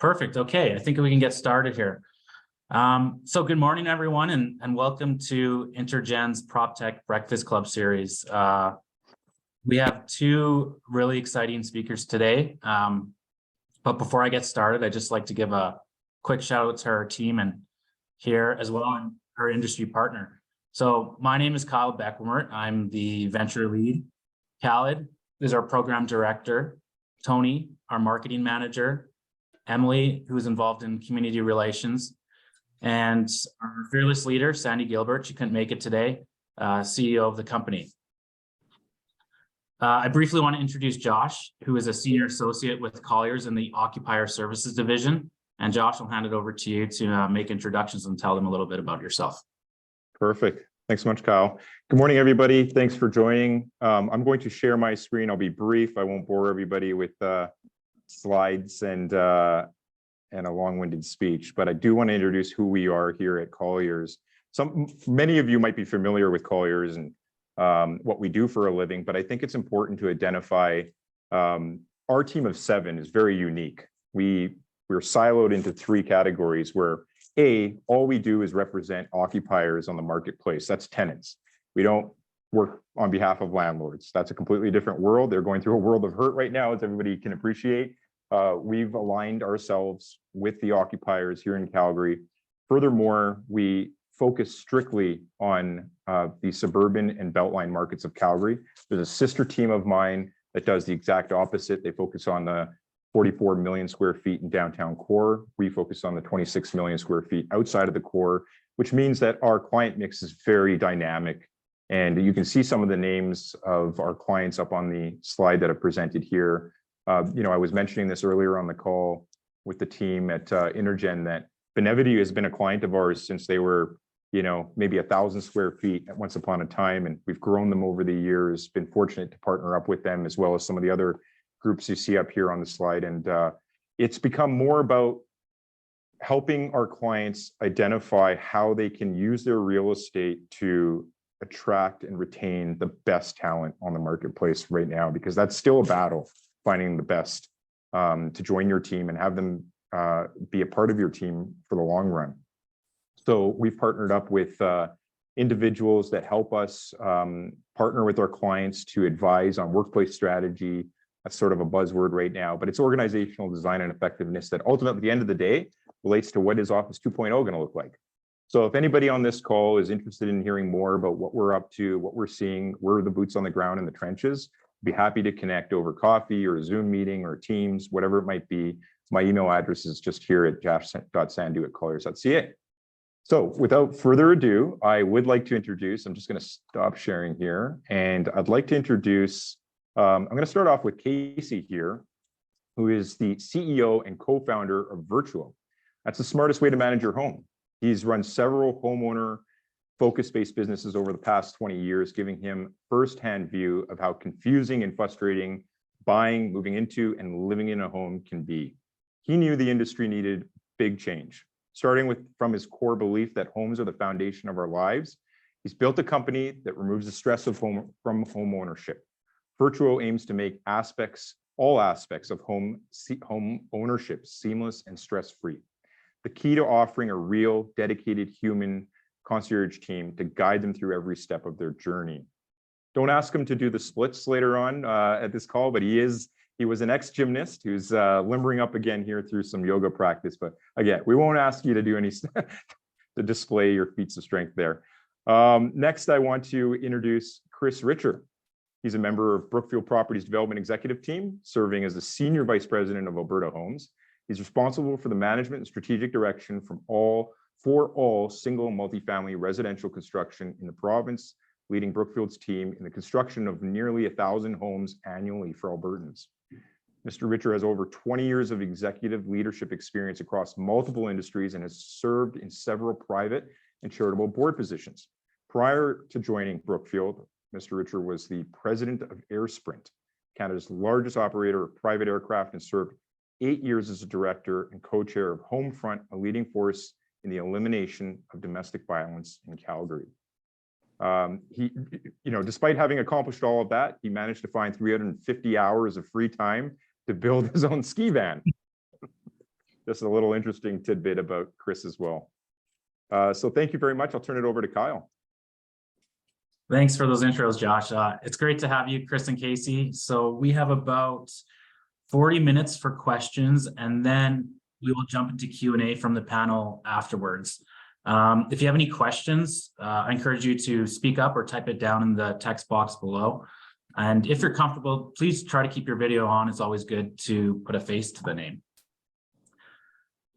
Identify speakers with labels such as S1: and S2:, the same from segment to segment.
S1: Perfect. Okay, I think we can get started here. So good morning, everyone, and welcome to Intergen's PropTech Breakfast Club series. We have two really exciting speakers today. But before I get started, I'd just like to give a quick shout out to our team and here as well, and our industry partner. So my name is Kyle Beckwart. I'm the venture lead. Khaled is our program director. Tony, our marketing manager. Emily, who's involved in community relations, and our fearless leader, Sandy Gilbert. She couldn't make it today, CEO of the company. I briefly want to introduce Josh, who is a senior associate with Colliers in the Occupier Services Division. And Josh, I'll hand it over to you to make introductions and tell them a little bit about yourself.
S2: Perfect. Thanks so much, Kyle. Good morning, everybody. Thanks for joining. I'm going to share my screen. I'll be brief. I won't bore everybody with slides and a long-winded speech, but I do want to introduce who we are here at Colliers. Many of you might be familiar with Colliers and what we do for a living, but I think it's important to identify our team of 7 is very unique. We're siloed into 3 categories where all we do is represent occupiers on the marketplace. That's tenants. We don't work on behalf of landlords. That's a completely different world. They're going through a world of hurt right now, as everybody can appreciate. We've aligned ourselves with the occupiers here in Calgary. Furthermore, we focus strictly on the suburban and beltline markets of Calgary. There's a sister team of mine that does the exact opposite. They focus on the 44 million square feet in downtown core. We focus on the 26 million square feet outside of the core, which means that our client mix is very dynamic. And you can see some of the names of our clients up on the slide that I presented here. I was mentioning this earlier on the call with the team at Intergen that Benevity has been a client of ours since they were, maybe 1,000 square feet at once upon a time. And we've grown them over the years, been fortunate to partner up with them as well as some of the other groups you see up here on the slide. And it's become more about helping our clients identify how they can use their real estate to attract and retain the best talent on the marketplace right now, because that's still a battle, finding the best to join your team and have them be a part of your team for the long run. So we've partnered up with individuals that help us partner with our clients to advise on workplace strategy. That's sort of a buzzword right now, but it's organizational design and effectiveness that ultimately at the end of the day relates to what is Office 2.0 going to look like. So if anybody on this call is interested in hearing more about what we're up to, what we're seeing, where are the boots on the ground in the trenches, I'd be happy to connect over coffee or a Zoom meeting or Teams, whatever it might be. My email address is just here at josh.sandu@colliers.ca. So without further ado, I would like to introduce, I'm just going to stop sharing here, and I'd like to introduce, I'm going to start off with Casey here, who is the CEO and co-founder of Virtuo. That's the smartest way to manage your home. He's run several homeowner focus-based businesses over the past 20 years, giving him firsthand view of how confusing and frustrating buying, moving into, and living in a home can be. He knew the industry needed big change, starting from his core belief that homes are the foundation of our lives. He's built a company that removes the stress of home ownership. Virtuo aims to make all aspects of home ownership seamless and stress-free. The key to offering a real, dedicated human concierge team to guide them through every step of their journey. Don't ask him to do the splits later on at this call, but he was an ex-gymnast who's limbering up again here through some yoga practice. But again, we won't ask you to do any to display your feats of strength there. Next, I want to introduce Chris Richer. He's a member of Brookfield Properties Development Executive Team, serving as the Senior Vice President of Alberta Homes. He's responsible for the management and strategic direction for all single multifamily residential construction in the province, leading Brookfield's team in the construction of nearly 1,000 homes annually for Albertans. Mr. Richer has over 20 years of executive leadership experience across multiple industries and has served in several private and charitable board positions. Prior to joining Brookfield, Mr. Richer was the president of AirSprint, Canada's largest operator of private aircraft, and served 8 years as a director and co-chair of Homefront, a leading force in the elimination of domestic violence in Calgary. Despite having accomplished all of that, he managed to find 350 hours of free time to build his own ski van. just a little interesting tidbit about Chris as well. So thank you very much. I'll turn it over to Kyle.
S1: Thanks for those intros, Josh. It's great to have you, Chris and Casey. So we have about 40 minutes for questions, and then we will jump into Q&A from the panel afterwards. If you have any questions, I encourage you to speak up or type it down in the text box below. And if you're comfortable, please try to keep your video on. It's always good to put a face to the name.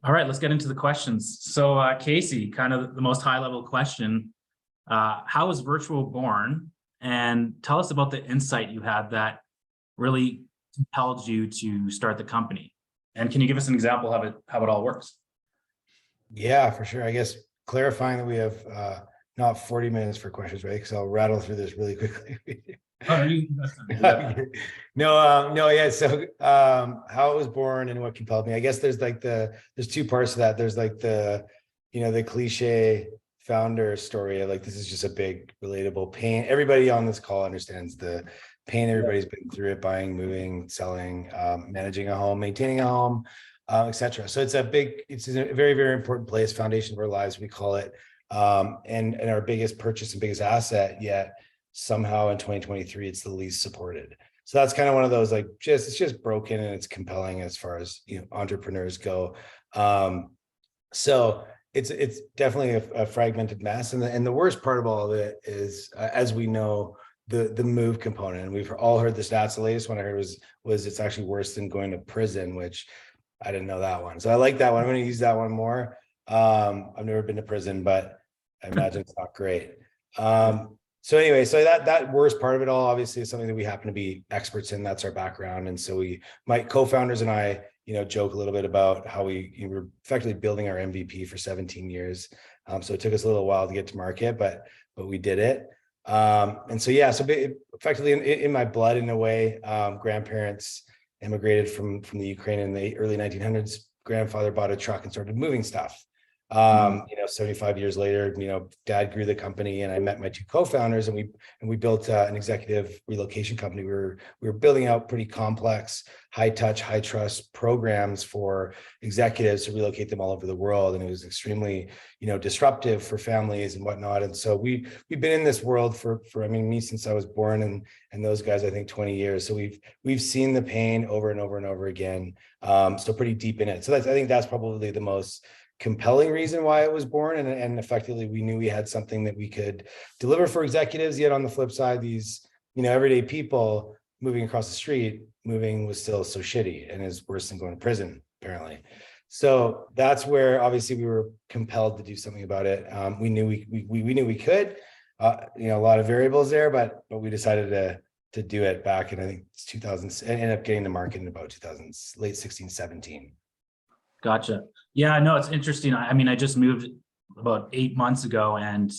S1: All right, let's get into the questions. So Casey, kind of the most high-level question. How was Virtuo born? And tell us about the insight you had that really compelled you to start the company. And can you give us an example of how it all works?
S3: Yeah, for sure. I guess clarifying that we have not 40 minutes for questions, right? Because I'll rattle through this really quickly. Yeah. So how it was born and what compelled me. I guess there's two parts to that. There's like the cliche founder story of like, this is just a big relatable pain. Everybody on this call understands the pain. Everybody's been through it, buying, moving, selling, managing a home, maintaining a home, etc. So it's a very, very important place, foundation of our lives, we call it. And our biggest purchase and biggest asset, yet somehow in 2023, it's the least supported. So that's kind of one of those, like, it's just broken and it's compelling as far as, entrepreneurs go. So it's definitely a fragmented mess. And the worst part of all of it is, as we know, the move component. And we've all heard the stats. The latest one I heard was it's actually worse than going to prison, which I didn't know that one. So I like that one. I'm going to use that one more. I've never been to prison, but I imagine it's not great. So anyway, so that worst part of it all, obviously, is something that we happen to be experts in. That's our background. And so my co-founders and I, joke a little bit about how we were effectively building our MVP for 17 years. So it took us a little while to get to market, but we did it. And so, yeah, so effectively in my blood, in a way, grandparents immigrated from the Ukraine in the early 1900s. Grandfather bought a truck and started moving stuff. 75 years later, dad grew the company, and I met my two co-founders, and we built an executive relocation company. We were building out pretty complex, high touch, high trust programs for executives to relocate them all over the world. And it was extremely, disruptive for families and whatnot. And so we've been in this world for me since I was born, and those guys, I think 20 years. So we've seen the pain over and over and over again. So pretty deep in it. So I think that's probably the most compelling reason why it was born, and effectively we knew we had something that we could deliver for executives. Yet on the flip side, these everyday people moving across the street, moving was still so shitty and is worse than going to prison, apparently. So that's where obviously we were compelled to do something about it. We knew we could. A lot of variables there, but we decided to do it back in, I think it's 2000. Ended up getting to market in about 2000, late 16, 17.
S1: Gotcha. Yeah, I know it's interesting. I mean, I just moved about 8 months ago, and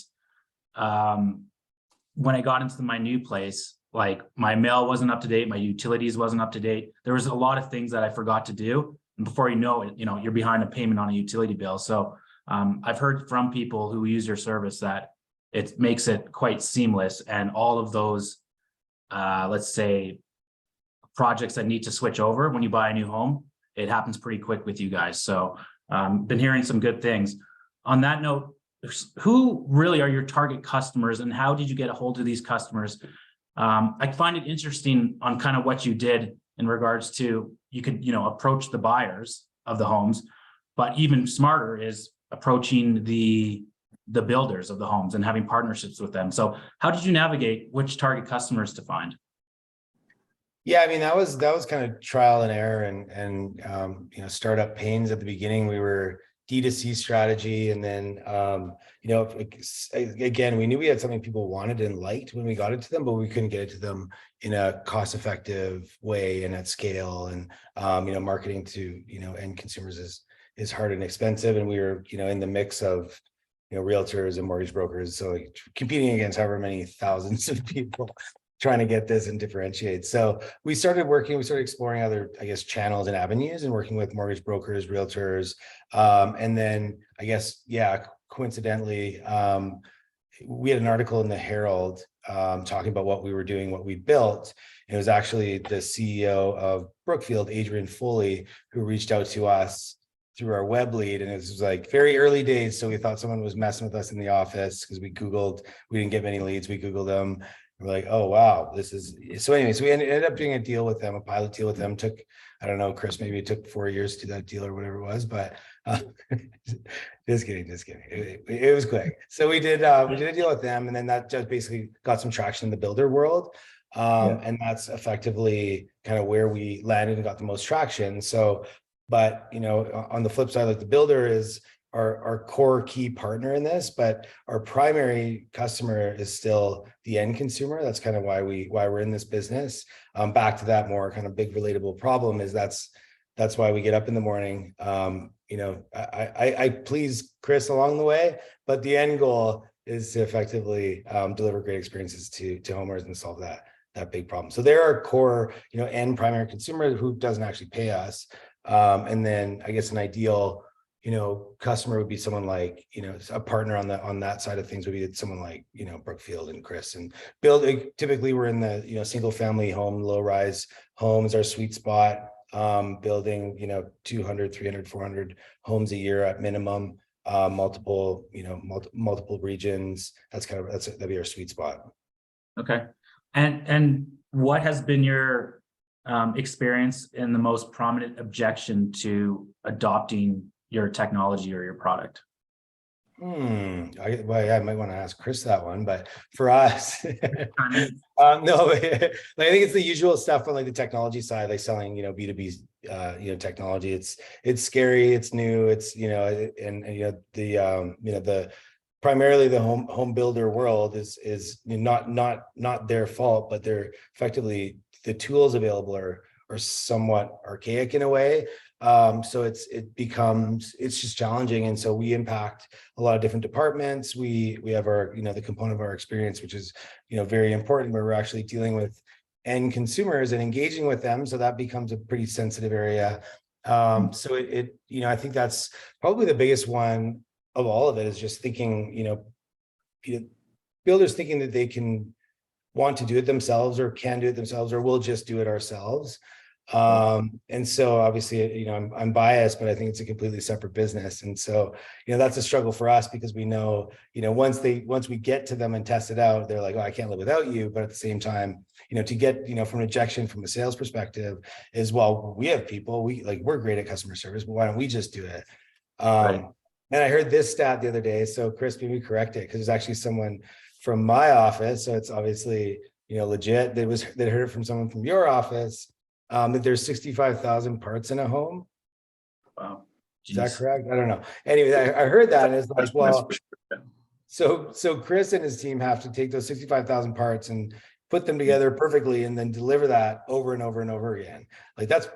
S1: when I got into my new place, like my mail wasn't up to date, my utilities wasn't up to date. There was a lot of things that I forgot to do, and before you know it, you're behind a payment on a utility bill. So I've heard from people who use your service that it makes it quite seamless, and all of those, let's say, projects that need to switch over when you buy a new home, it happens pretty quick with you guys. So been hearing some good things. On that note, who really are your target customers, and how did you get a hold of these customers? I find it interesting on kind of what you did in regards to, you could, approach the buyers of the homes, but even smarter is approaching the builders of the homes and having partnerships with them. So how did you navigate which target customers to find?
S3: Yeah, I mean, that was kind of trial and error and startup pains at the beginning. We were D2C strategy. And then, again, we knew we had something people wanted and liked when we got it to them, but we couldn't get it to them in a cost-effective way and at scale. And, marketing to, end consumers is hard and expensive. And we were, in the mix of, realtors and mortgage brokers. So competing against however many thousands of people trying to get this and differentiate. So we started exploring other, channels and avenues and working with mortgage brokers, realtors. And then coincidentally, we had an article in the Herald talking about what we were doing, what we built. And it was actually the CEO of Brookfield, Adrian Foley, who reached out to us through our web lead, and it was like very early days. So we thought someone was messing with us in the office because we didn't get many leads. We Googled them. We're like, oh, wow, this is, so anyways, we ended up doing a deal with them, a pilot deal with them. Took, I don't know, Chris, maybe it took 4 years to do that deal or whatever it was, but just kidding. It was quick. So we did a deal with them, and then that just basically got some traction in the builder world. And that's effectively kind of where we landed and got the most traction. So, but, you know, on the flip side, like the builder is our core key partner in this, but our primary customer is still the end consumer. That's kind of why we're in this business. Back to that more kind of big relatable problem is that's why we get up in the morning. You know, I please Chris along the way, but the end goal is to effectively deliver great experiences to homeowners and solve that big problem. So they're our core, you know, end primary consumer who doesn't actually pay us. And then I guess an ideal, you know, customer would be someone like, you know, a partner on that side of things would be someone like, you know, Brookfield and Chris. And typically we're in the, you know, single family home, low rise homes, our sweet spot, building, you know, 200, 300, 400 homes a year at minimum, multiple regions. That'd be our sweet spot.
S1: Okay. And what has been your experience in the most prominent objection to adopting your technology or your product?
S3: I might want to ask Chris that one, but for us, no, like, I think it's the usual stuff on like the technology side, like selling, you know, B2B, you know, technology. It's scary, it's new, it's, you know, and you know, the primarily the home builder world is not their fault, but they're effectively the tools available are somewhat archaic in a way. So it's just challenging. And so we impact a lot of different departments. We have our, you know, the component of our experience, which is, you know, very important, where we're actually dealing with end consumers and engaging with them. So that becomes a pretty sensitive area. So you know, I think that's probably the biggest one of all of it, is just thinking, you know, builders thinking that they can want to do it themselves or can do it themselves, or we'll just do it ourselves. And so obviously, you know, I'm biased, but I think it's a completely separate business. And so, you know, that's a struggle for us, because we know, you know, once we get to them and test it out, they're like, oh, I can't live without you. But at the same time, you know, to get, you know, from rejection from a sales perspective is, well, we have people, we're great at customer service, but why don't we just do it?
S1: Right.
S3: And I heard this stat the other day. So Chris, maybe correct it, because there's actually someone from my office. So it's obviously, you know, legit. That heard it from someone from your office. That there's 65,000 parts in a home.
S1: Wow.
S3: Is that correct? I don't know. Anyway, I heard that, and it's like, well, so Chris and his team have to take those 65,000 parts and put them together perfectly, and then deliver that over and over and over again. Like, that's,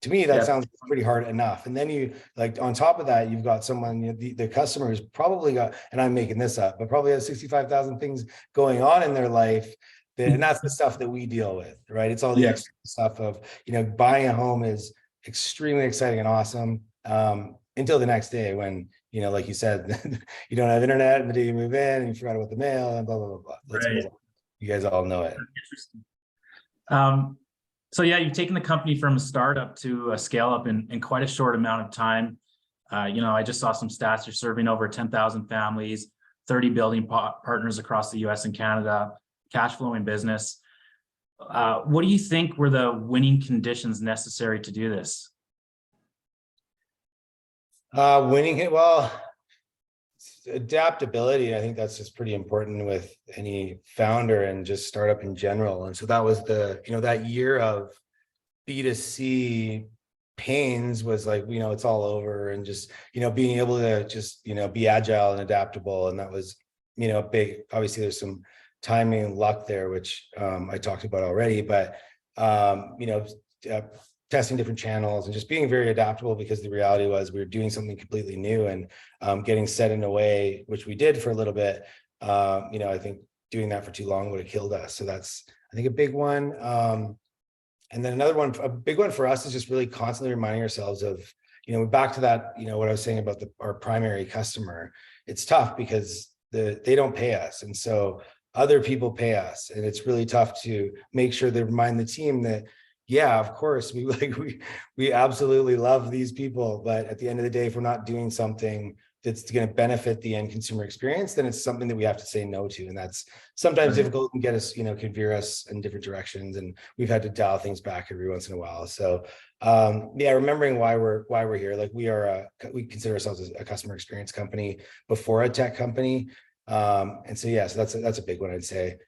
S3: to me, that sounds pretty hard enough. And then you, like, on top of that, you've got someone, you know, the customer who's probably got, and I'm making this up, but probably has 65,000 things going on in their life. And that's the stuff that we deal with, right? It's all the extra stuff of, you know, buying a home is extremely exciting and awesome, until the next day when, you know, like you said, you don't have internet, and the day you move in and you forgot about the mail and blah, blah, blah, blah. Let's move on. You guys all know it.
S1: Interesting. So yeah, you've taken the company from a startup to a scale up in quite a short amount of time. You know, I just saw some stats. You're serving over 10,000 families, 30 building partners across the US and Canada, cash flowing business. What do you think were the winning conditions necessary to do this?
S3: Winning it, well, adaptability. I think that's just pretty important with any founder and just startup in general. And so that was that year of B2C pains was like, you know, it's all over, and just, you know, being able to just, you know, be agile and adaptable. And that was, you know, big. Obviously there's some timing and luck there, which I talked about already, but you know, testing different channels and just being very adaptable, because the reality was we were doing something completely new, and getting set in a way, which we did for a little bit. You know, I think doing that for too long would have killed us. So that's, I think, a big one. And then another one, a big one for us, is just really constantly reminding ourselves of, you know, back to that, you know, what I was saying about our primary customer. It's tough because they don't pay us. And so other people pay us. And it's really tough to make sure they remind the team that, yeah, of course, we absolutely love these people, but at the end of the day, if we're not doing something that's going to benefit the end consumer experience, then it's something that we have to say no to, and that's sometimes
S1: Right.
S3: difficult and get us, can veer us in different directions, and we've had to dial things back every once in a while. So, yeah, remembering why we're here, like we consider ourselves as a customer experience company before a tech company, and so yeah, so that's a big one, I'd say.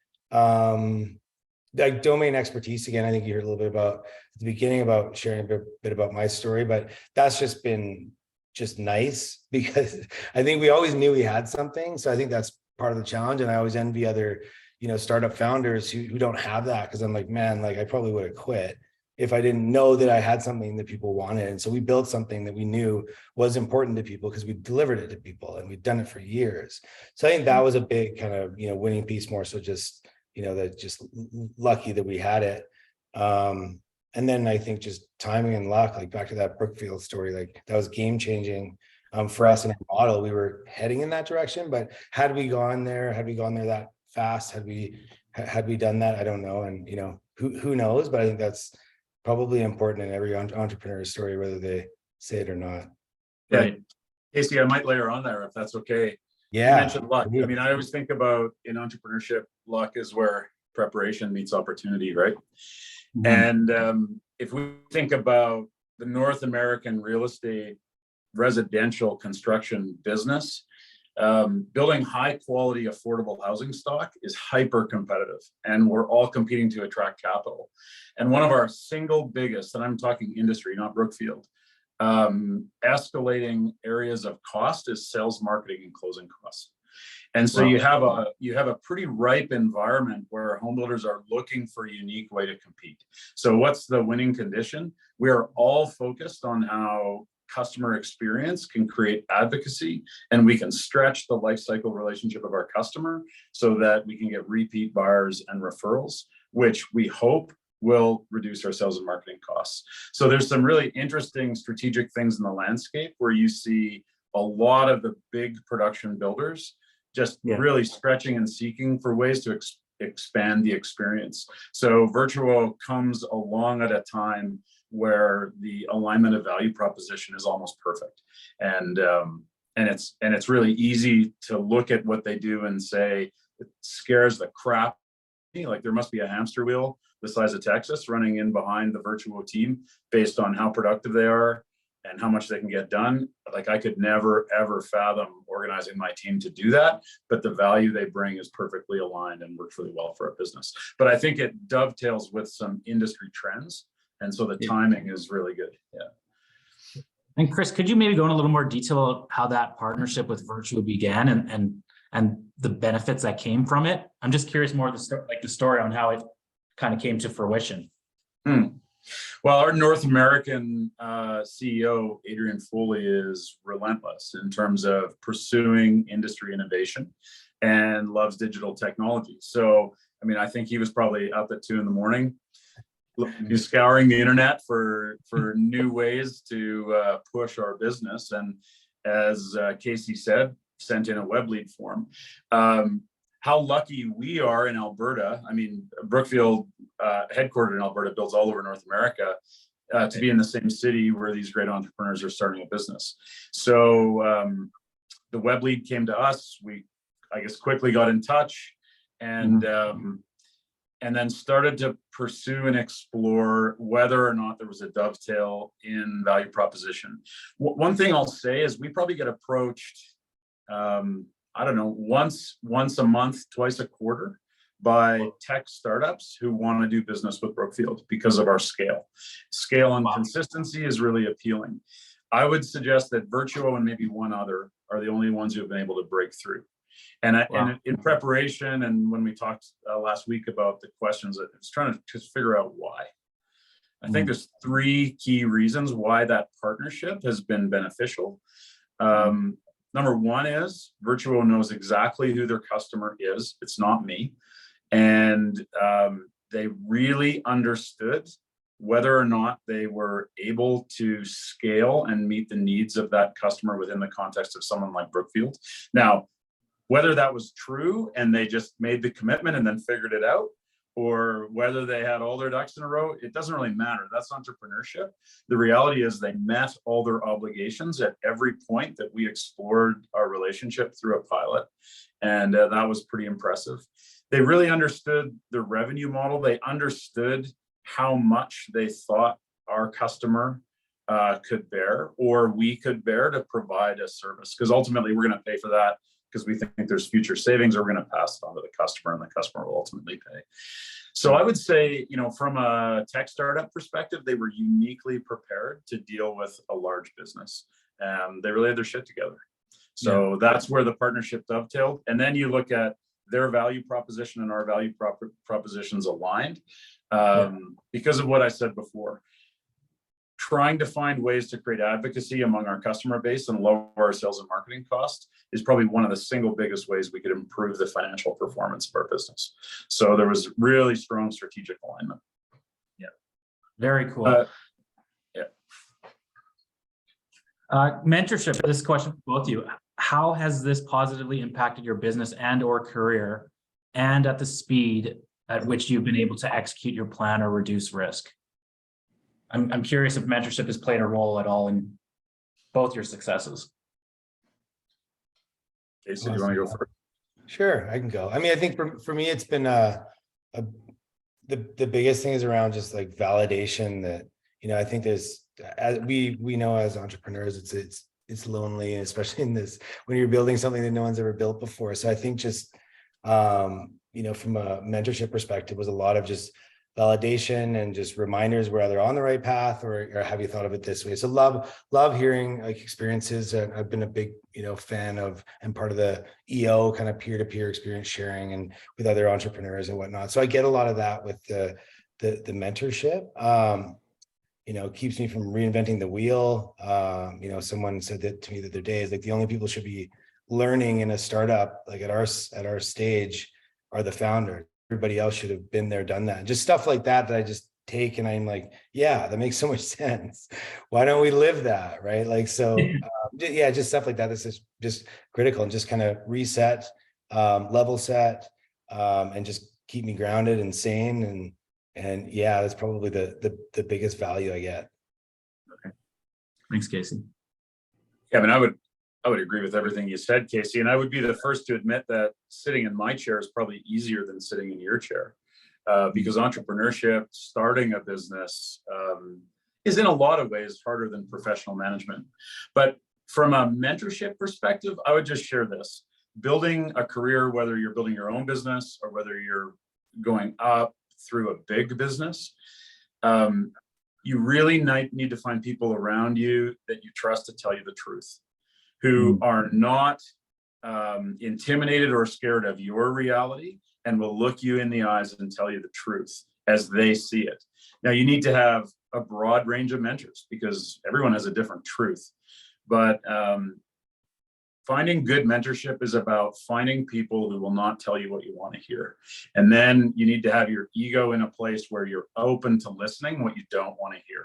S3: Like domain expertise, again, I think you heard a little bit about at the beginning about sharing a bit about my story, but that's just been just nice because I think we always knew we had something. So I think that's part of the challenge. And I always envy other, startup founders who don't have that, because I'm like, man, like I probably would have quit if I didn't know that I had something that people wanted. And so we built something that we knew was important to people because we delivered it to people and we've done it for years. So I think that was a big kind of, winning piece, more so just, that just lucky that we had it. And then I think just timing and luck, like back to that Brookfield story, like that was game changing for us in our model. We were heading in that direction, but had we gone there that fast, had we done that, I don't know. And who knows, but I think that's probably important in every entrepreneur's story, whether they say it or not.
S1: Right.
S4: Casey, I might layer on there if that's okay.
S3: Yeah.
S4: You mentioned luck. I mean, I always think about in entrepreneurship, luck is where preparation meets opportunity, right?
S1: Mhm.
S4: And if we think about the North American real estate residential construction business, building high quality, affordable housing stock is hyper competitive, and we're all competing to attract capital. And one of our single biggest, and I'm talking industry, not Brookfield, escalating areas of cost is sales, marketing, and closing costs. And so you have a pretty ripe environment where home builders are looking for a unique way to compete. So what's the winning condition? We are all focused on how customer experience can create advocacy, and we can stretch the life cycle relationship of our customer so that we can get repeat buyers and referrals, which we hope will reduce our sales and marketing costs. So there's some really interesting strategic things in the landscape where you see a lot of the big production builders just really stretching and seeking for ways to expand the experience. So Virtuo comes along at a time where the alignment of value proposition is almost perfect. And it's really easy to look at what they do and say, it scares the crap. Like there must be a hamster wheel the size of Texas running in behind the Virtuo team based on how productive they are and how much they can get done. Like I could never, ever fathom organizing my team to do that, but the value they bring is perfectly aligned and works really well for a business. But I think it dovetails with some industry trends. And so the timing is really good. Yeah.
S1: And Chris, could you maybe go in a little more detail about how that partnership with Virtuo began and the benefits that came from it? I'm just curious more the story on how it kind of came to fruition.
S4: Well, our North American CEO, Adrian Foley, is relentless in terms of pursuing industry innovation and loves digital technology. So, I mean, I think he was probably up at 2 a.m. He's scouring the internet for new ways to push our business. And as Casey said, sent in a web lead form. How lucky we are in Alberta. I mean, Brookfield, headquartered in Alberta, builds all over North America, to be in the same city where these great entrepreneurs are starting a business. So the web lead came to us. We, I guess, quickly got in touch and then started to pursue and explore whether or not there was a dovetail in value proposition. One thing I'll say is we probably get approached, I don't know, once a month, twice a quarter by tech startups who want to do business with Brookfield because of our scale. Scale and consistency is really appealing. I would suggest that Virtuo and maybe one other are the only ones who have been able to break through. And in preparation, and when we talked last week about the questions, I was trying to just figure out why. I think there's 3 key reasons why that partnership has been beneficial. Number 1 is Virtuo knows exactly who their customer is. It's not me. And they really understood whether or not they were able to scale and meet the needs of that customer within the context of someone like Brookfield. Now, whether that was true and they just made the commitment and then figured it out, or whether they had all their ducks in a row, it doesn't really matter. That's entrepreneurship. The reality is they met all their obligations at every point that we explored our relationship through a pilot. And that was pretty impressive. They really understood the revenue model. They understood how much they thought our customer could bear, or we could bear to provide a service. Because ultimately we're going to pay for that because we think there's future savings, or we're going to pass it on to the customer, and the customer will ultimately pay. So I would say, from a tech startup perspective, they were uniquely prepared to deal with a large business. They really had their shit together. So that's where the partnership dovetailed. And then you look at their value proposition and our value propositions aligned because of what I said before. Trying to find ways to create advocacy among our customer base and lower our sales and marketing costs is probably one of the single biggest ways we could improve the financial performance of our business. So there was really strong strategic alignment.
S1: Yeah, very cool. Mentorship, this question for both of you. How has this positively impacted your business and or career, and at the speed at which you've been able to execute your plan or reduce risk? I'm curious if mentorship has played a role at all in both your successes.
S4: Casey, do you want to go first?
S3: Sure, I can go. I mean, I think for me, it's been the biggest thing is around just like validation that, I think there's, as we know as entrepreneurs, it's lonely, especially in this, when you're building something that no one's ever built before. So I think just, from a mentorship perspective, was a lot of just validation and just reminders where they're on the right path, or have you thought of it this way? So love hearing like experiences. I've been a big, fan of and part of the EO kind of peer-to-peer experience sharing and with other entrepreneurs and whatnot. So I get a lot of that with the mentorship. Keeps me from reinventing the wheel. Someone said that to me the other day, is like the only people should be learning in a startup, like at our stage, are the founders. Everybody else should have been there, done that. Just stuff like that I just take and I'm like, yeah, that makes so much sense. Why don't we live that, right? Like, so just stuff like that. This is just critical, and just kind of reset, level set, and just keep me grounded and sane. And yeah, that's probably the biggest value I get.
S1: Okay. Thanks, Casey.
S4: Yeah, I mean, I would agree with everything you said, Casey, and I would be the first to admit that sitting in my chair is probably easier than sitting in your chair, because entrepreneurship, starting a business, is in a lot of ways harder than professional management. But from a mentorship perspective, I would just share this. Building a career, whether you're building your own business or whether you're going up through a big business, you really need to find people around you that you trust to tell you the truth, who are not intimidated or scared of your reality, and will look you in the eyes and tell you the truth as they see it. Now, you need to have a broad range of mentors because everyone has a different truth. But finding good mentorship is about finding people who will not tell you what you want to hear. And then you need to have your ego in a place where you're open to listening what you don't want to hear.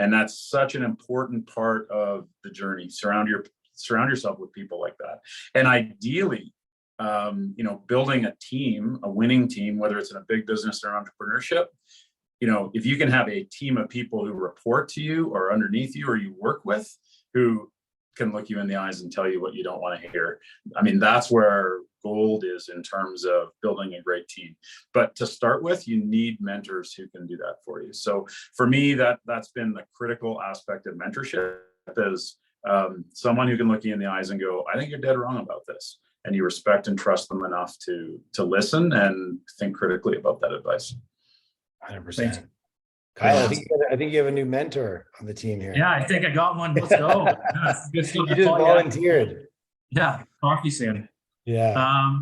S4: And that's such an important part of the journey. Surround yourself with people like that. And ideally, building a team, a winning team, whether it's in a big business or entrepreneurship, if you can have a team of people who report to you or underneath you or you work with, who can look you in the eyes and tell you what you don't want to hear. I mean, that's where gold is in terms of building a great team. But to start with, you need mentors who can do that for you. So for me, that's been the critical aspect of mentorship, is someone who can look you in the eyes and go, I think you're dead wrong about this. And you respect and trust them enough to listen and think critically about that advice.
S3: 100%. Kyle, I think you have a new mentor on the team here.
S1: Yeah, I think I got one. Let's go. Good stuff.
S3: You just volunteered.
S1: Yeah, coffee soon.
S3: Yeah.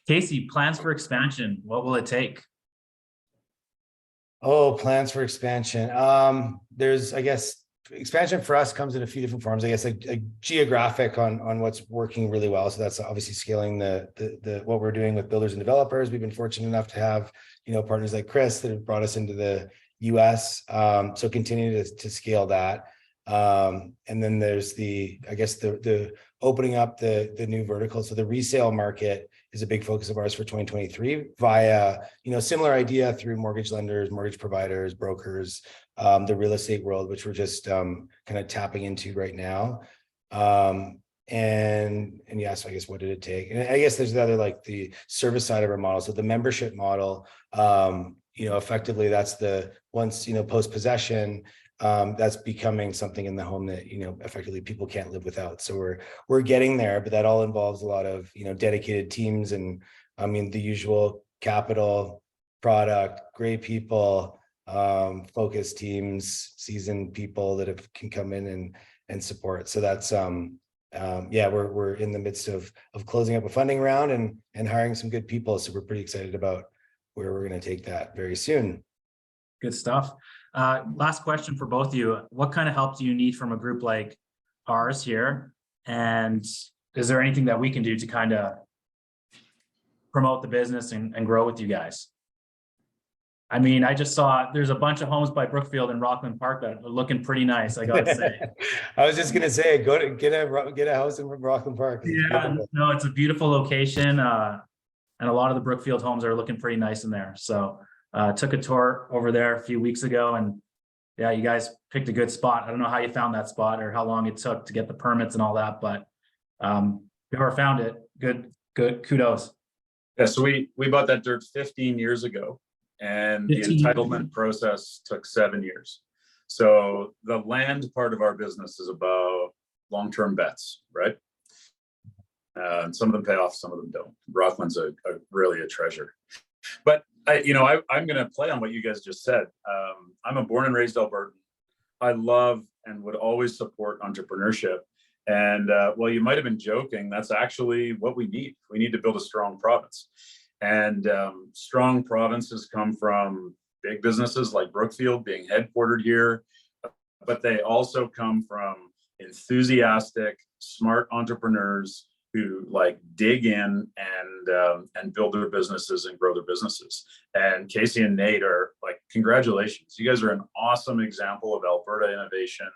S1: Casey, plans for expansion. What will it take?
S3: Oh, plans for expansion. There's, I guess, expansion for us comes in a few different forms. I guess like geographic on what's working really well. So that's obviously scaling the what we're doing with builders and developers. We've been fortunate enough to have partners like Chris that have brought us into the US. So continue to scale that. And then there's I guess the opening up the new vertical. So the resale market is a big focus of ours for 2023 via, similar idea through mortgage lenders, mortgage providers, brokers, the real estate world, which we're just kind of tapping into right now. And yeah, so I guess what did it take? And I guess there's the other, like the service side of our model. So the membership model, effectively that's the once, post possession, that's becoming something in the home that, effectively people can't live without. So we're getting there, but that all involves a lot of, dedicated teams and the usual capital, product, great people, focused teams, seasoned people that can come in and support. So that's, we're in the midst of closing up a funding round and hiring some good people. So we're pretty excited about where we're going to take that very soon.
S1: Good stuff. Last question for both of you. What kind of help do you need from a group like ours here? And is there anything that we can do to kind of promote the business and grow with you guys? I mean, I just saw there's a bunch of homes by Brookfield and Rockland Park that are looking pretty nice, I gotta say.
S3: I was just gonna say, go to get a house in Rockland Park.
S1: Yeah, no, it's a beautiful location. And a lot of the Brookfield homes are looking pretty nice in there. So took a tour over there a few weeks ago, and yeah, you guys picked a good spot. I don't know how you found that spot or how long it took to get the permits and all that, but whoever found it, good, kudos.
S4: Yeah, so we bought that dirt 15 years ago, and the entitlement process took 7 years. So the land part of our business is about long-term bets, right? And some of them pay off, some of them don't. Rockland's really a treasure. But I'm going to play on what you guys just said. I'm a born and raised Albertan. I love and would always support entrepreneurship. And well, you might have been joking. That's actually what we need. We need to build a strong province. And strong provinces come from big businesses like Brookfield being headquartered here, but they also come from enthusiastic, smart entrepreneurs who like dig in and build their businesses and grow their businesses. And Casey and Nate are like, congratulations. You guys are an awesome example of Alberta innovation,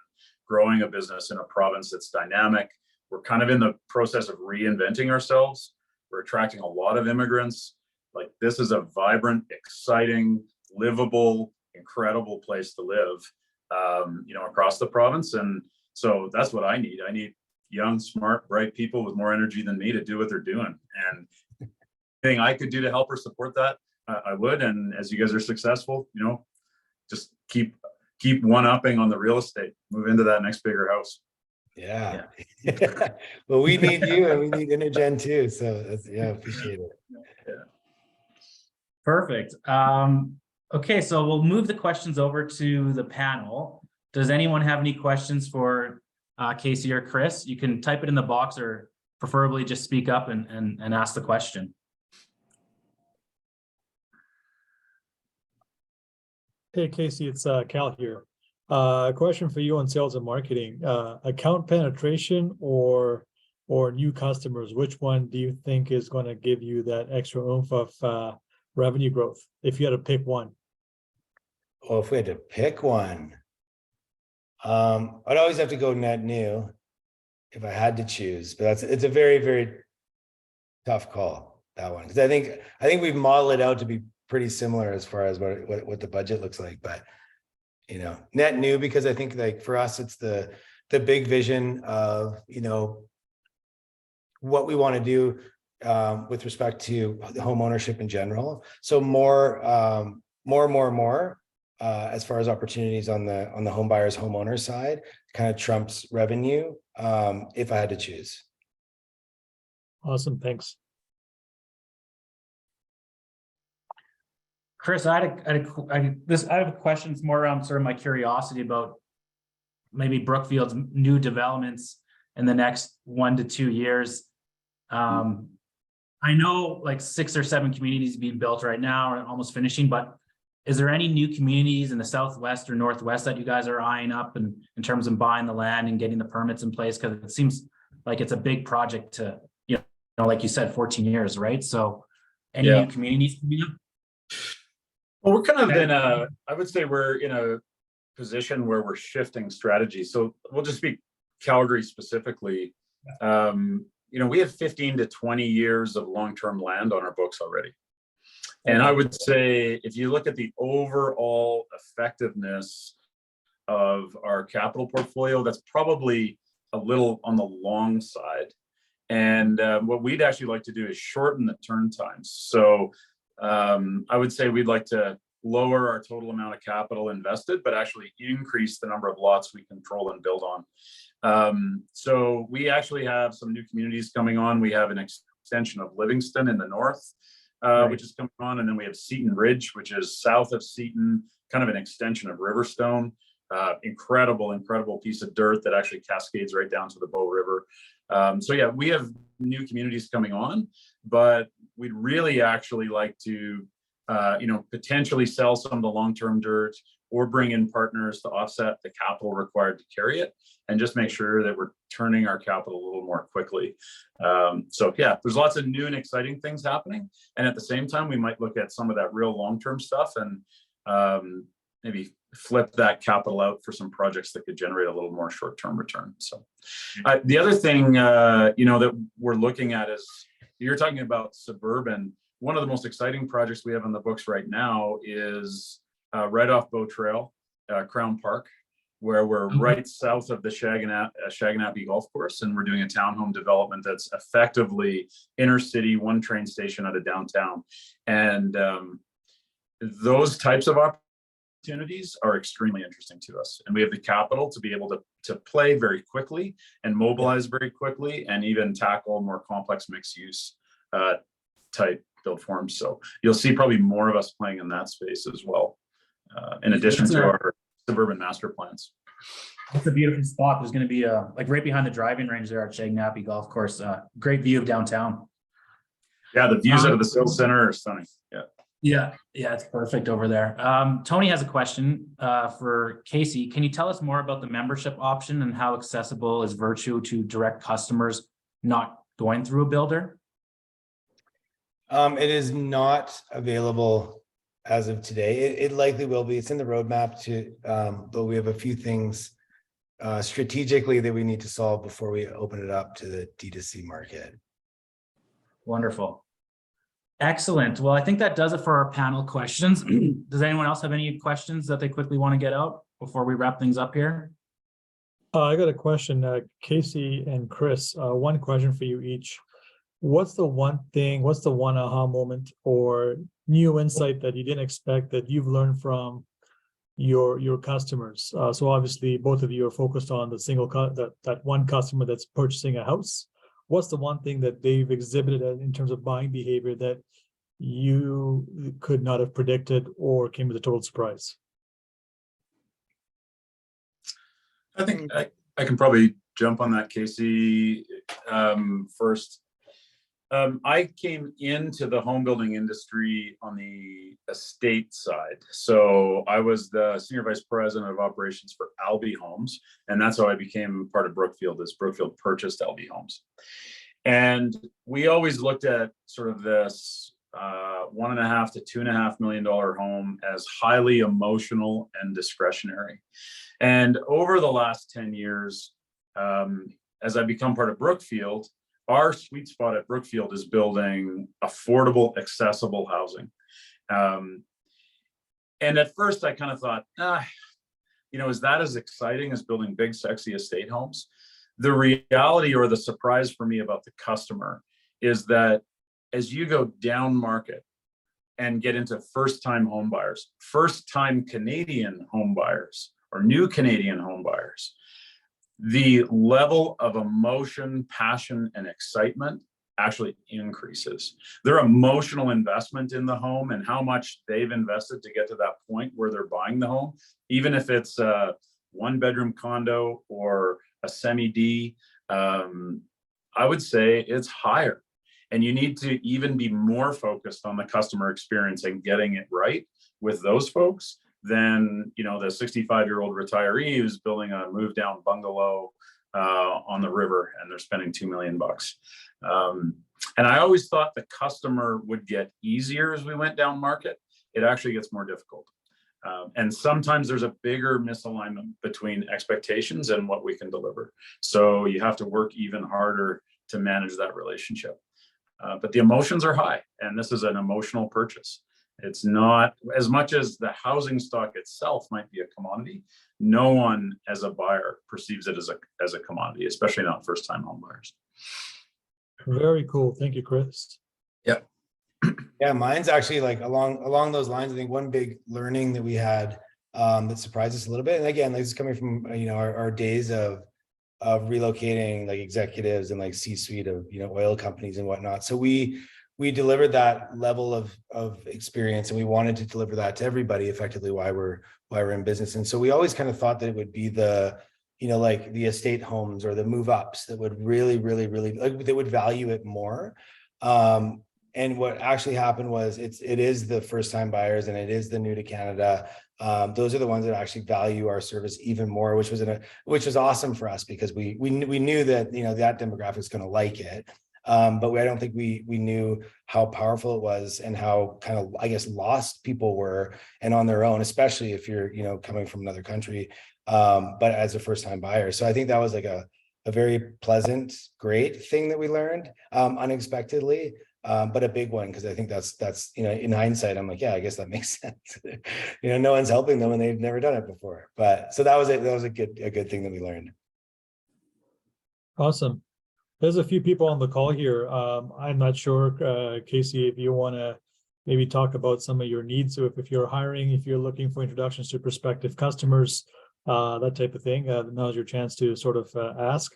S4: growing a business in a province that's dynamic. We're kind of in the process of reinventing ourselves. We're attracting a lot of immigrants. Like, this is a vibrant, exciting, livable, incredible place to live, across the province. And so that's what I need. I need young, smart, bright people with more energy than me to do what they're doing. And anything I could do to help or support that, I would. And as you guys are successful, just keep one-upping on the real estate, move into that next bigger house.
S3: Yeah. Well, we need you and we need Intergen too. So appreciate it.
S1: Yeah. Perfect. Okay, so we'll move the questions over to the panel. Does anyone have any questions for Casey or Chris? You can type it in the box or preferably just speak up and ask the question.
S5: Hey, Casey, it's Cal here. A question for you on sales and marketing. Account penetration or new customers, which one do you think is going to give you that extra oomph of revenue growth, if you had to pick one?
S3: Well, if we had to pick one, I'd always have to go net new if I had to choose, but it's a very, very tough call, that one, because I think we've modeled it out to be pretty similar as far as what the budget looks like. But net new, because I think like for us, it's the big vision of what we want to do with respect to home ownership in general. So more as far as opportunities on the home buyers, homeowner side, kind of trumps revenue if I had to choose.
S5: Awesome, thanks.
S1: Chris, I have questions more around sort of my curiosity about maybe Brookfield's new developments in the next 1 to 2 years. I know like 6 or 7 communities being built right now or almost finishing, but is there any new communities in the Southwest or Northwest that you guys are eyeing up in terms of buying the land and getting the permits in place? Because it seems like it's a big project to, like you said, 14 years, right? So any new communities coming up?
S4: Well, we're kind of I would say we're in a position where we're shifting strategy. So we'll just speak Calgary specifically. We have 15 to 20 years of long-term land on our books already. And I would say, if you look at the overall effectiveness of our capital portfolio, that's probably a little on the long side. And what we'd actually like to do is shorten the turn times. So I would say we'd like to lower our total amount of capital invested, but actually increase the number of lots we control and build on. So we actually have some new communities coming on. We have an extension of Livingston in the north, which is coming on. And then we have Seton Ridge, which is south of Seton, kind of an extension of Riverstone. Incredible piece of dirt that actually cascades right down to the Bow River. So yeah, we have new communities coming on, but we'd really actually like to, potentially sell some of the long-term dirt or bring in partners to offset the capital required to carry it, and just make sure that we're turning our capital a little more quickly. So yeah, there's lots of new and exciting things happening. And at the same time, we might look at some of that real long-term stuff and maybe flip that capital out for some projects that could generate a little more short-term return. So the other thing, that we're looking at is, you're talking about suburban. One of the most exciting projects we have on the books right now is right off Bow Trail, Crown Park, where we're right south of the Shaganappy Golf Course, and we're doing a townhome development that's effectively inner city, one train station out of downtown. And those types of opportunities are extremely interesting to us, and we have the capital to be able to play very quickly and mobilize very quickly, and even tackle more complex mixed use type build forms. So you'll see probably more of us playing in that space as well, in addition to our suburban master plans.
S1: It's a beautiful spot. There's going to be like right behind the driving range there at Shaganappy Golf Course. Great view of downtown.
S4: Yeah, the views out of the sales center are stunning.
S1: Yeah, it's perfect over there. Tony has a question for Casey. Can you tell us more about the membership option and how accessible is Virtuo to direct customers not going through a builder?
S3: It is not available as of today. It likely will be. It's in the roadmap but we have a few things strategically that we need to solve before we open it up to the D2C market.
S1: Wonderful. Excellent. Well, I think that does it for our panel questions. Does anyone else have any questions that they quickly want to get out before we wrap things up here?
S5: I got a question, Casey and Chris, one question for you each. What's the one aha moment or new insight that you didn't expect that you've learned from your customers? So obviously both of you are focused on the that one customer that's purchasing a house. What's the one thing that they've exhibited in terms of buying behavior that you could not have predicted or came as a total surprise?
S4: I think I can probably jump on that, Casey, first. I came into the home building industry on the estate side. So I was the senior vice president of operations for Albee Homes. And that's how I became part of Brookfield, as Brookfield purchased Albee Homes. And we always looked at sort of this $1.5 to $2.5 million home as highly emotional and discretionary. And over the last 10 years, as I become part of Brookfield, our sweet spot at Brookfield is building affordable, accessible housing. And at first I kind of thought, is that as exciting as building big, sexy estate homes? The reality or the surprise for me about the customer is that as you go down market and get into first-time home buyers, first-time Canadian home buyers, or new Canadian home buyers, the level of emotion, passion, and excitement actually increases. Their emotional investment in the home and how much they've invested to get to that point where they're buying the home, even if it's a one-bedroom condo or a semi-D, I would say it's higher. And you need to even be more focused on the customer experience and getting it right with those folks than, the 65-year-old retiree who's building a move down bungalow on the river and they're spending $2 million. And I always thought the customer would get easier as we went down market. It actually gets more difficult. And sometimes there's a bigger misalignment between expectations and what we can deliver. So you have to work even harder to manage that relationship. But the emotions are high, and this is an emotional purchase. It's not as much as the housing stock itself might be a commodity. No one as a buyer perceives it as a commodity, especially not first-time home buyers.
S5: Very cool. Thank you, Chris.
S3: Yeah, mine's actually like along those lines. I think one big learning that we had that surprised us a little bit, and again, like this is coming from our days of relocating like executives and like C-suite of oil companies and whatnot. So we delivered that level of experience, and we wanted to deliver that to everybody effectively why we're in business. And so we always kind of thought that it would be the like the estate homes or the move ups that would really like they would value it more. And what actually happened was it is the first time buyers, and it is the new to Canada. Those are the ones that actually value our service even more, which was awesome for us, because we knew that that demographic is going to like it. But I don't think we knew how powerful it was and how kind of, I guess, lost people were and on their own, especially if you're coming from another country, but as a first time buyer. So I think that was like a very pleasant, great thing that we learned unexpectedly. But a big one, because I think that's in hindsight, I'm like, yeah, I guess that makes sense. No one's helping them and they've never done it before. But so that was it. That was a good thing that we learned.
S5: Awesome. There's a few people on the call here. I'm not sure, Casey, if you want to maybe talk about some of your needs. So if you're hiring, if you're looking for introductions to prospective customers, that type of thing, now's your chance to sort of ask.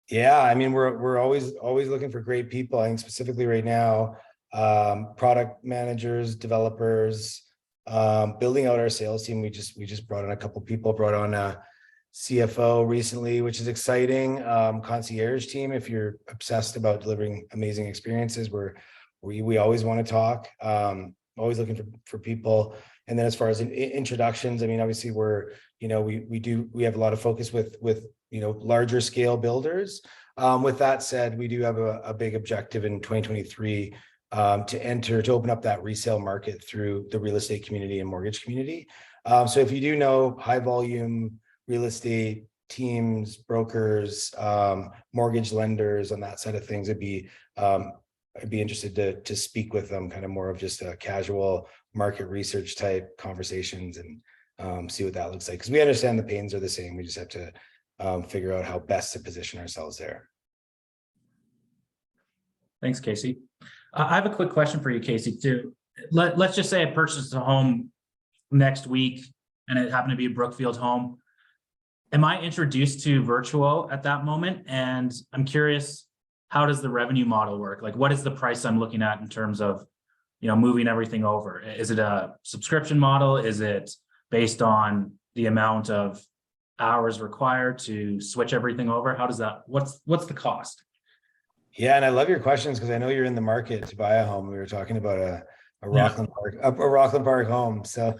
S3: Yeah, I mean, we're always looking for great people. I think specifically right now, product managers, developers, building out our sales team. We just brought on a couple people, brought on a CFO recently, which is exciting. Concierge team, if you're obsessed about delivering amazing experiences, we always want to talk. Always looking for people. And then as far as introductions, I mean, obviously we have a lot of focus with larger scale builders. With that said, we do have a big objective in 2023 to open up that resale market through the real estate community and mortgage community. So if you do know high volume real estate teams, brokers, mortgage lenders on that side of things, I'd be interested to speak with them, kind of more of just a casual market research type conversations, and see what that looks like. Because we understand the pains are the same. We just have to figure out how best to position ourselves there.
S1: Thanks, Casey. I have a quick question for you, Casey, too. Let's just say I purchased a home next week and it happened to be a Brookfield home. Am I introduced to Virtuo at that moment? And I'm curious, how does the revenue model work? Like, what is the price I'm looking at in terms of, moving everything over? Is it a subscription model? Is it based on the amount of hours required to switch everything over? How does that, what's the cost?
S3: Yeah, and I love your questions because I know you're in the market to buy a home. We were talking about a Rockland Park home. So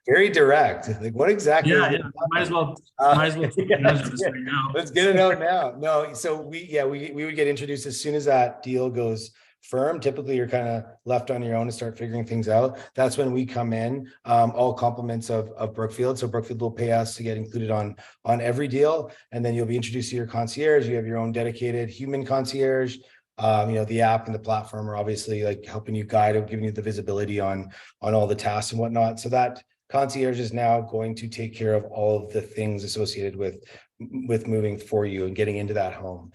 S3: very direct. Like, what exactly?
S1: Yeah. Might as well.
S3: Let's get it out now. No, so we would get introduced as soon as that deal goes firm. Typically, you're kind of left on your own to start figuring things out. That's when we come in, all compliments of Brookfield. So Brookfield will pay us to get included on every deal, and then you'll be introduced to your concierge. You have your own dedicated human concierge. The app and the platform are obviously like helping you guide and giving you the visibility on all the tasks and whatnot. So that concierge is now going to take care of all of the things associated with moving for you and getting into that home.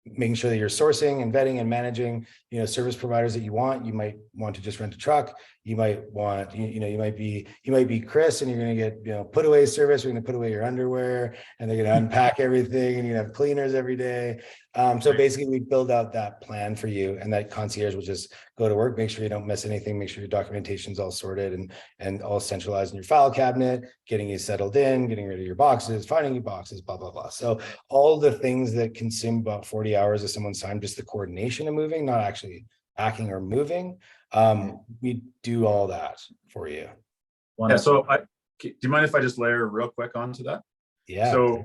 S3: Making sure that you're sourcing and vetting and managing, service providers that you want. You might want to just rent a truck. You might want, you might be Chris, and you're going to get, put away service. We're going to put away your underwear, and they're going to unpack everything, and you have cleaners every day. So basically, we build out that plan for you, and that concierge will just go to work, make sure you don't miss anything, make sure your documentation's all sorted and all centralized in your file cabinet, getting you settled in, getting rid of your boxes, finding your boxes, blah, blah, blah. So all the things that consume about 40 hours of someone's time, just the coordination of moving, not actually packing or moving. We do all that for you.
S4: Yeah, so do you mind if I just layer real quick onto that?
S3: Yeah.
S4: So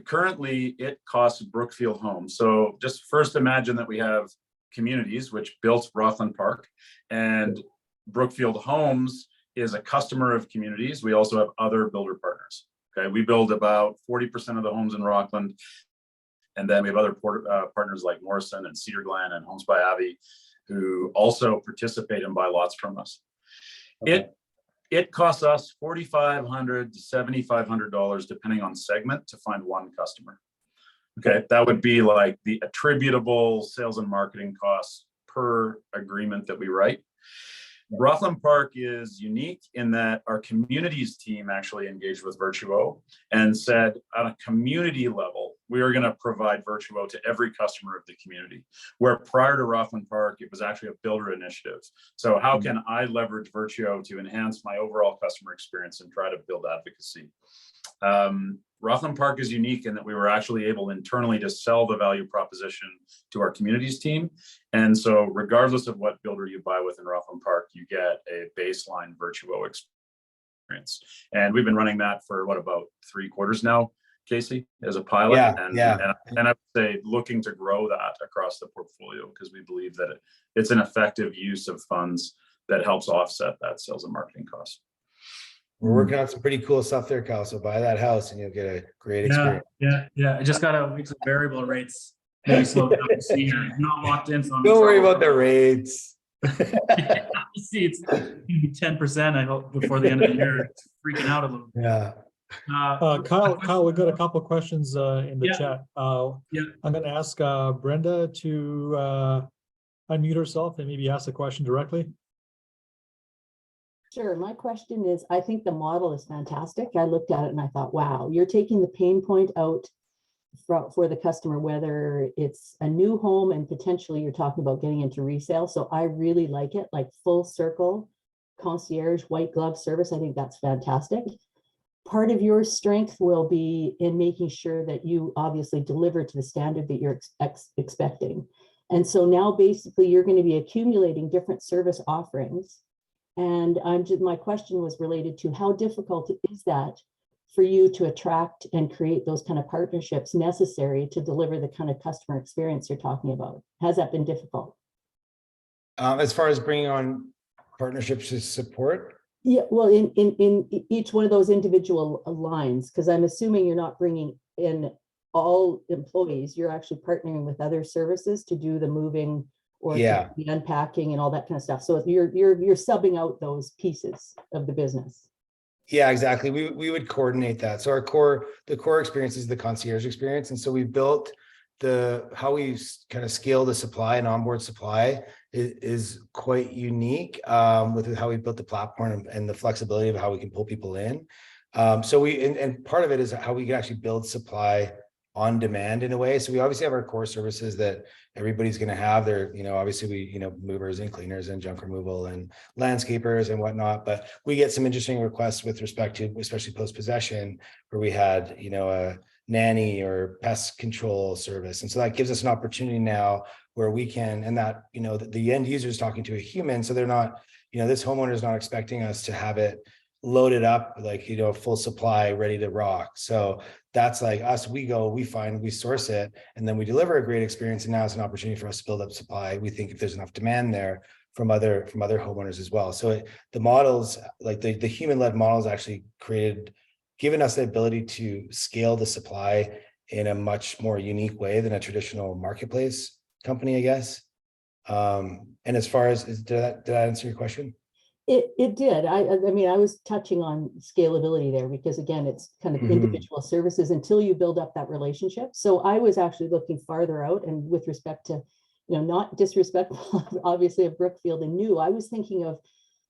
S4: currently it costs Brookfield Homes. So just first imagine that we have communities which built Rockland Park, and Brookfield Homes is a customer of communities. We also have other builder partners. Okay, we build about 40% of the homes in Rockland. And then we have other partners like Morrison and Cedar Glen and Homes by Abbey, who also participate and buy lots from us.
S3: Okay.
S4: It costs us $4,500 to $7,500, depending on segment, to find one customer. Okay, that would be like the attributable sales and marketing costs per agreement that we write. Rothland Park is unique in that our communities team actually engaged with Virtuo and said, on a community level, we are going to provide Virtuo to every customer of the community, where prior to Rothland Park, it was actually a builder initiative. So how can I leverage Virtuo to enhance my overall customer experience and try to build advocacy? Rothland Park is unique in that we were actually able internally to sell the value proposition to our communities team. And so regardless of what builder you buy with in Rothland Park, you get a baseline Virtuo experience. And we've been running that for what, about 3 quarters now, Casey, as a pilot.
S3: Yeah,
S4: and I would say looking to grow that across the portfolio, because we believe that it's an effective use of funds that helps offset that sales and marketing cost.
S3: We're working on some pretty cool stuff there, Kyle. So buy that house and you'll get a great experience.
S1: Yeah. I just gotta make some variable rates. Maybe slow down this year. Not locked in. So
S3: Don't worry about the rates.
S1: Yeah, see, it's gonna be 10%. I hope before the end of the year. It's freaking out a little.
S3: Yeah.
S5: Kyle, we've got a couple of questions in the
S1: Yeah.
S5: chat.
S1: Yeah.
S5: I'm going to ask Brenda to unmute herself and maybe ask the question directly.
S6: Sure. My question is, I think the model is fantastic. I looked at it and I thought, wow, you're taking the pain point out for the customer, whether it's a new home and potentially you're talking about getting into resale. So I really like it, like full circle concierge, white glove service. I think that's fantastic. Part of your strength will be in making sure that you obviously deliver to the standard that you're expecting. And so now basically you're going to be accumulating different service offerings. And my question was related to how difficult is that for you to attract and create those kind of partnerships necessary to deliver the kind of customer experience you're talking about? Has that been difficult?
S3: As far as bringing on partnerships to support?
S6: Yeah, well, in each one of those individual lines, because I'm assuming you're not bringing in all employees, you're actually partnering with other services to do the moving or the unpacking and all that kind of stuff. So you're subbing out those pieces of the business.
S3: Yeah, exactly. We would coordinate that. So the core experience is the concierge experience. And so we built how we kind of scale the supply and onboard supply is quite unique with how we built the platform and the flexibility of how we can pull people in. So and part of it is how we can actually build supply on demand in a way. So we obviously have our core services that everybody's going to have there, obviously we, movers and cleaners and junk removal and landscapers and whatnot, but we get some interesting requests with respect to, especially post-possession, where we had, a nanny or pest control service. And so that gives us an opportunity now where we can, and that, the end user is talking to a human. So they're not, this homeowner is not expecting us to have it loaded up, like, full supply ready to rock. So that's like us, we find, we source it, and then we deliver a great experience. And now it's an opportunity for us to build up supply. We think if there's enough demand there from other homeowners as well. So the models, like the human-led models actually given us the ability to scale the supply in a much more unique way than a traditional marketplace company, I guess. And as far as, did that answer your question?
S6: It did. I mean, I was touching on scalability there because again, it's kind of individual services until you build up that relationship. So I was actually looking farther out, and with respect to, not disrespectful, obviously, of Brookfield and new, I was thinking of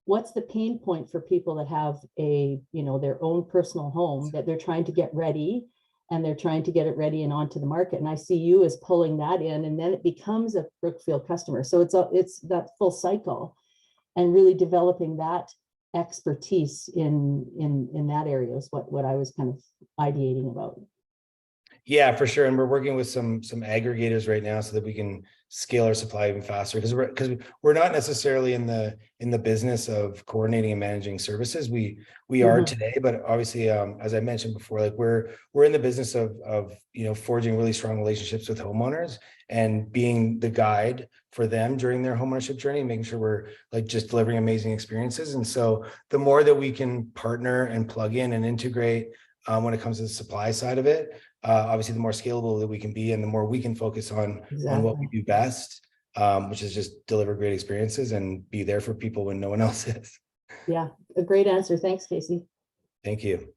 S6: what's the pain point for people that have their own personal home that they're trying to get ready, and they're trying to get it ready and onto the market. And I see you as pulling that in, and then it becomes a Brookfield customer. So it's that full cycle. And really developing that expertise in that area is what I was kind of ideating about.
S3: Yeah, for sure. And we're working with some aggregators right now so that we can scale our supply even faster because we're not necessarily in the business of coordinating and managing services. We are
S6: Mhm.
S3: today, but obviously, as I mentioned before, like we're in the business of forging really strong relationships with homeowners and being the guide for them during their homeownership journey, making sure we're like just delivering amazing experiences. And so the more that we can partner and plug in and integrate when it comes to the supply side of it, obviously the more scalable that we can be and the more we can focus on what we
S6: Exactly.
S3: do best, which is just deliver great experiences and be there for people when no one else is.
S6: Yeah, a great answer. Thanks, Casey.
S3: Thank you.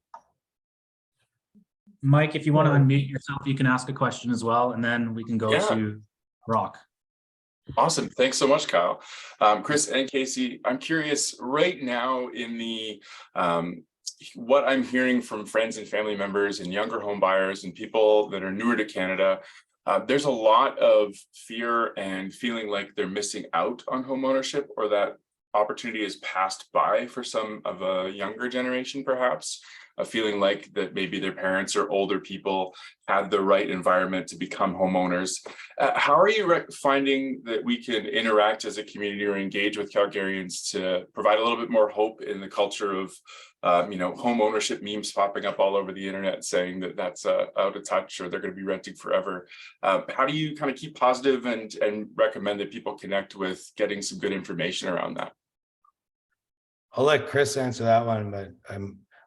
S1: Mike, if you want to unmute yourself, you can ask a question as well, and then we can go
S7: Yeah.
S1: to Brock.
S7: Awesome. Thanks so much, Kyle. Chris and Casey, I'm curious right now in the what I'm hearing from friends and family members and younger home buyers and people that are newer to Canada, there's a lot of fear and feeling like they're missing out on home ownership, or that opportunity is passed by for some of a younger generation, perhaps. A feeling like that maybe their parents or older people had the right environment to become homeowners. How are you finding that we can interact as a community or engage with Calgarians to provide a little bit more hope in the culture of home ownership memes popping up all over the internet saying that that's out of touch or they're going to be renting forever? How do you kind of keep positive and recommend that people connect with getting some good information around that?
S3: I'll let Chris answer that one, but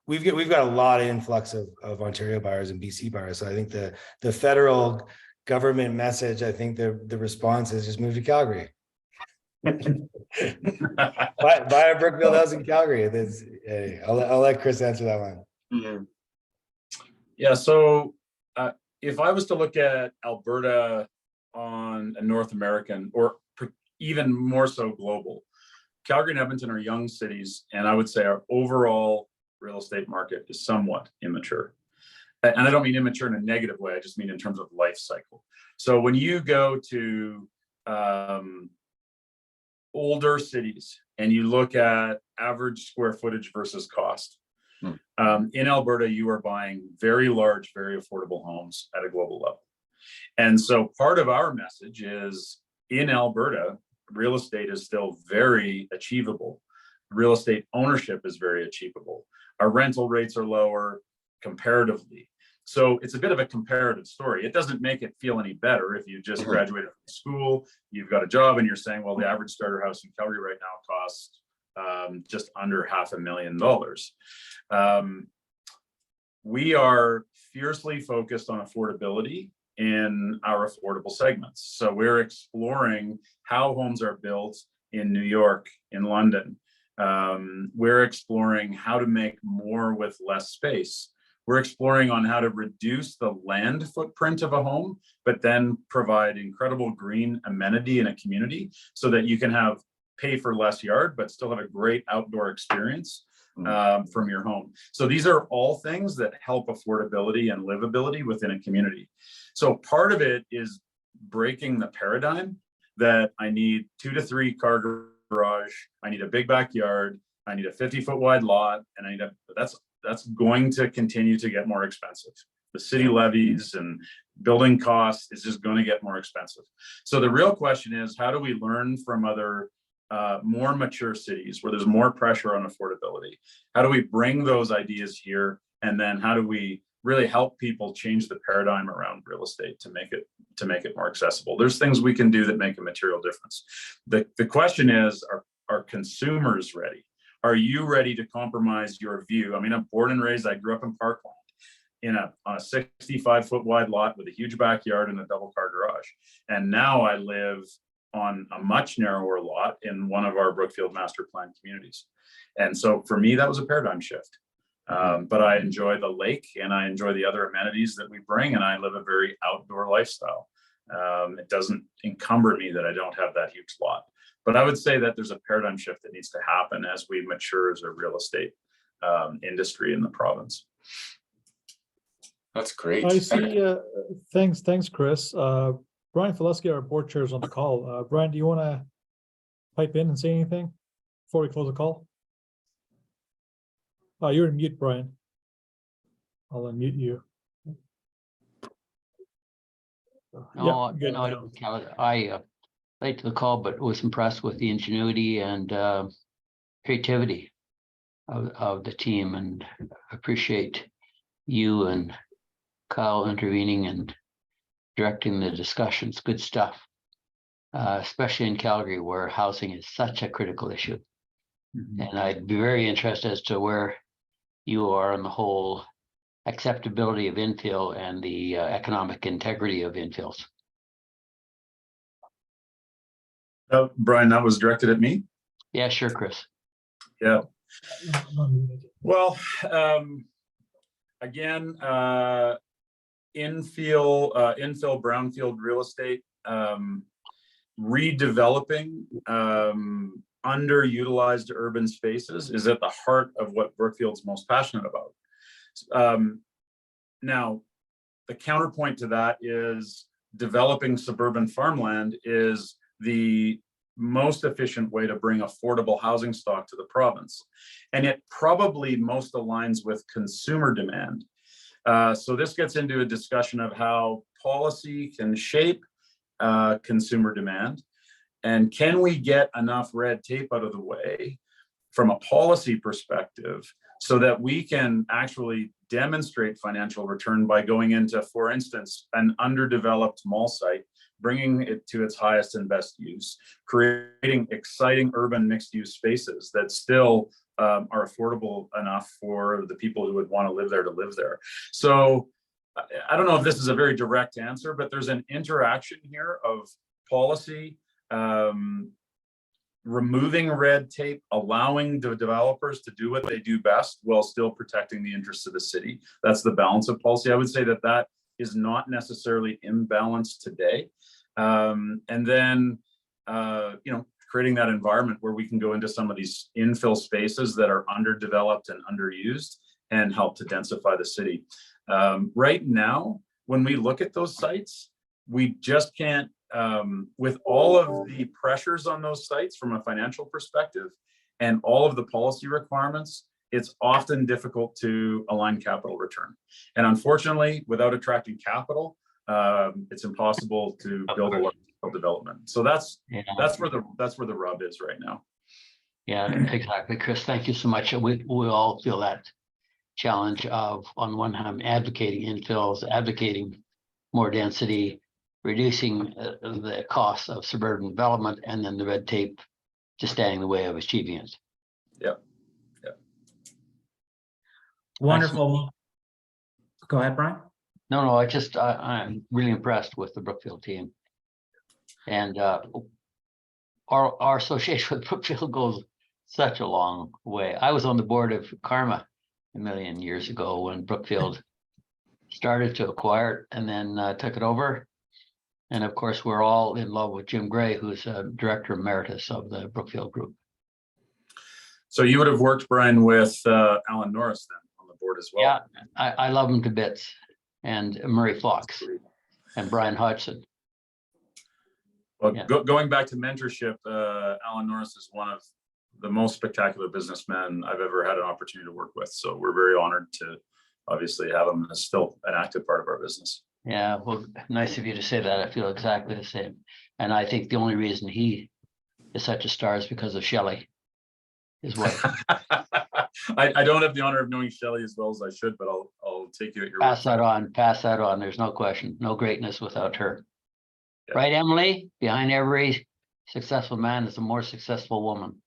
S3: we've got a lot of influx of Ontario buyers and BC buyers. So I think the federal government message, I think the response is just move to Calgary. buy a Brookfield house in Calgary. I'll let Chris answer that one.
S4: Mm-hmm. Yeah, so if I was to look at Alberta on a North American or even more so global, Calgary and Edmonton are young cities, and I would say our overall real estate market is somewhat immature. And I don't mean immature in a negative way, I just mean in terms of life cycle. So when you go to older cities and you look at average square footage versus cost, in Alberta, you are buying very large, very affordable homes at a global level. And so part of our message is in Alberta, real estate is still very achievable. Real estate ownership is very achievable. Our rental rates are lower comparatively. So it's a bit of a comparative story. It doesn't make it feel any better if you just graduated from school, you've got a job, and you're saying, well, the average starter house in Calgary right now costs just under $500,000. We are fiercely focused on affordability in our affordable segments. So we're exploring how homes are built in New York, in London. We're exploring how to make more with less space. We're exploring on how to reduce the land footprint of a home, but then provide incredible green amenity in a community so that you can pay for less yard, but still have a great outdoor experience from your home. So these are all things that help affordability and livability within a community. So part of it is breaking the paradigm that I need 2 to 3 car garage, I need a big backyard, I need a 50-foot wide lot, and that's going to continue to get more expensive. The city levies and building costs is just going to get more expensive. So the real question is, how do we learn from other more mature cities where there's more pressure on affordability? How do we bring those ideas here? And then how do we really help people change the paradigm around real estate to make it more accessible? There's things we can do that make a material difference. The question is, are consumers ready? Are you ready to compromise your view? I mean, I'm born and raised, I grew up in Parkland on a 65-foot wide lot with a huge backyard and a double car garage. And now I live on a much narrower lot in one of our Brookfield master plan communities. And so for me, that was a paradigm shift. But I enjoy the lake and I enjoy the other amenities that we bring, and I live a very outdoor lifestyle. It doesn't encumber me that I don't have that huge lot. But I would say that there's a paradigm shift that needs to happen as we mature as a real estate industry in the province.
S7: That's great.
S5: I see. Thanks, Chris. Brian Fileski, our board chair, is on the call. Brian, do you want to pipe in and say anything before we close the call? You're in mute, Brian. I'll unmute you. Yeah, good.
S8: No, I don't count it. I late to the call, but was impressed with the ingenuity and creativity of the team, and appreciate you and Kyle intervening and directing the discussions. Good stuff, especially in Calgary, where housing is such a critical issue. And I'd be very interested as to where you are on the whole acceptability of infill and the economic integrity of infills.
S4: Brian, that was directed at me.
S8: Yeah, sure, Chris.
S4: Yeah. Well, again, infill, brownfield real estate, redeveloping underutilized urban spaces is at the heart of what Brookfield's most passionate about. Now, the counterpoint to that is developing suburban farmland is the most efficient way to bring affordable housing stock to the province. And it probably most aligns with consumer demand. So this gets into a discussion of how policy can shape consumer demand. And can we get enough red tape out of the way from a policy perspective so that we can actually demonstrate financial return by going into, for instance, an underdeveloped mall site, bringing it to its highest and best use, creating exciting urban mixed-use spaces that still are affordable enough for the people who would want to live there. So I don't know if this is a very direct answer, but there's an interaction here of policy, removing red tape, allowing the developers to do what they do best while still protecting the interests of the city. That's the balance of policy. I would say that that is not necessarily imbalanced today. And then, creating that environment where we can go into some of these infill spaces that are underdeveloped and underused and help to densify the city. Right now, when we look at those sites, we just can't, with all of the pressures on those sites from a financial perspective and all of the policy requirements, it's often difficult to align capital return. And unfortunately, without attracting capital, it's impossible to build a large development. So that's where the rub is right now.
S8: Yeah, exactly, Chris. Thank you so much. We all feel that challenge of, on one hand, advocating infills, advocating more density, reducing the costs of suburban development, and then the red tape just standing in the way of achieving it.
S4: Yeah.
S1: Wonderful. Go ahead, Brian.
S8: No, I'm really impressed with the Brookfield team. And our association with Brookfield goes such a long way. I was on the board of Karma a million years ago when Brookfield started to acquire it and then took it over. And of course, we're all in love with Jim Gray, who's director emeritus of the Brookfield Group.
S4: So you would have worked, Brian, with Alan Norris then on the board as well.
S8: Yeah, I love him to bits. And Murray Fox and Brian Hodgson.
S4: Well, going back to mentorship, Alan Norris is one of the most spectacular businessmen I've ever had an opportunity to work with. So we're very honored to obviously have him as still an active part of our business. Yeah, well, nice of you to say that. I feel exactly the same. And I think the only reason he is such a star is because of Shelley, his wife. I don't have the honor of knowing Shelley as well as I should, but I'll take you at your
S8: pass that on. There's no question. No greatness without her. Yeah. Right, Emily? Behind every successful man is a more successful woman.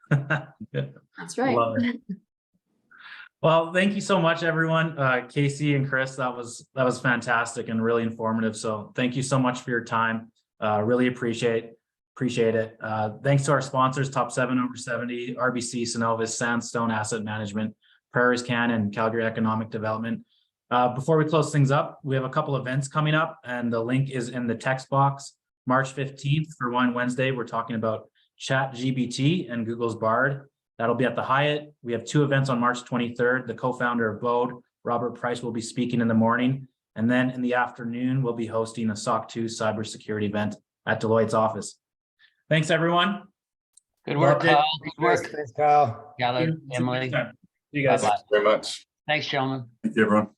S6: That's right.
S1: Well, thank you so much, everyone. Casey and Chris, that was fantastic and really informative. So thank you so much for your time. Really appreciate it. Thanks to our sponsors, Top 7 Over 70, RBC, Synovus, Sandstone Asset Management, Prairies Can, and Calgary Economic Development. Before we close things up, we have a couple events coming up, and the link is in the text box. March 15th for Wine Wednesday, we're talking about ChatGPT and Google's Bard. That'll be at the Hyatt. We have 2 events on March 23rd. The co-founder of Bode, Robert Price, will be speaking in the morning. And then in the afternoon, we'll be hosting a SOC 2 cybersecurity event at Deloitte's office. Thanks, everyone.
S8: Good work, Kyle.
S3: Good work. Thanks, Kyle.
S8: Emily.
S1: See you guys.
S7: Thanks very much.
S8: Thanks, gentlemen.
S4: Thank you, everyone.